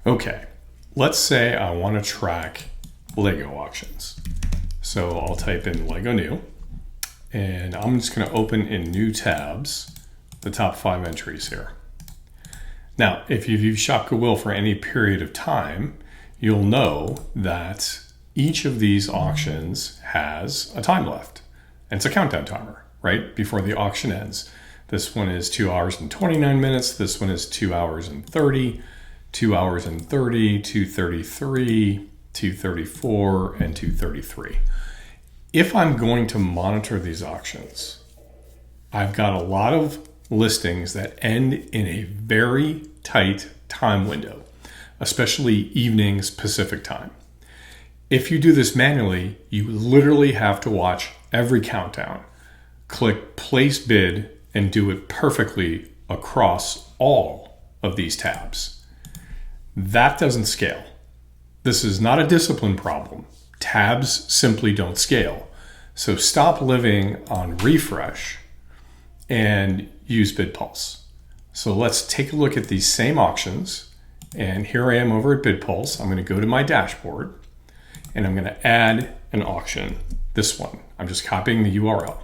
Okay, let's say I want to track Lego auctions. So I'll type in Lego new, and I'm just going to open in new tabs the top 5 entries here. Now, if you've used ShopGoodwill for any period of time, you'll know that each of these auctions has a time left. And it's a countdown timer, right? Before the auction ends. This one is 2 hours and 29 minutes. This one is 2 hours and 30, 2 hours and 30, 2:33, 2:34, and 2:33. If I'm going to monitor these auctions, I've got a lot of listings that end in a very tight time window, especially evenings Pacific time. If you do this manually, you literally have to watch every countdown, click place bid, and do it perfectly across all of these tabs. That doesn't scale. This is not a discipline problem. Tabs simply don't scale. So stop living on refresh and use BidPulse. So let's take a look at these same auctions. And here I am over at BidPulse. I'm going to go to my dashboard and I'm going to add an auction. This one, I'm just copying the URL.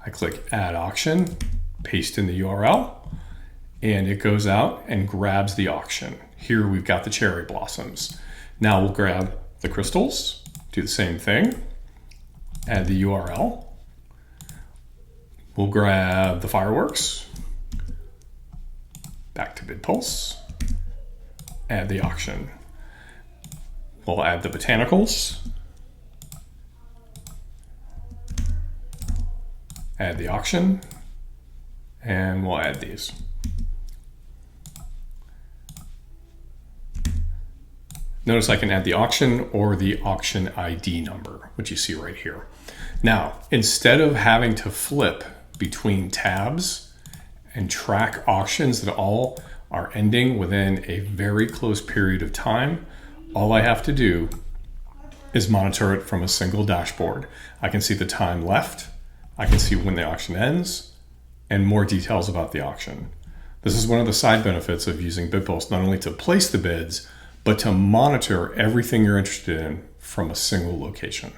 I click add auction, paste in the URL, and it goes out and grabs the auction. Here we've got the cherry blossoms. Now we'll grab the crystals, do the same thing, add the URL. We'll grab the fireworks, back to BidPulse, add the auction. We'll add the botanicals, add the auction, and we'll add these. Notice I can add the auction or the auction ID number, which you see right here. Now, instead of having to flip between tabs and track auctions that all are ending within a very close period of time, all I have to do is monitor it from a single dashboard. I can see the time left, I can see when the auction ends, and more details about the auction. This is one of the side benefits of using BidPulse, not only to place the bids, but to monitor everything you're interested in from a single location.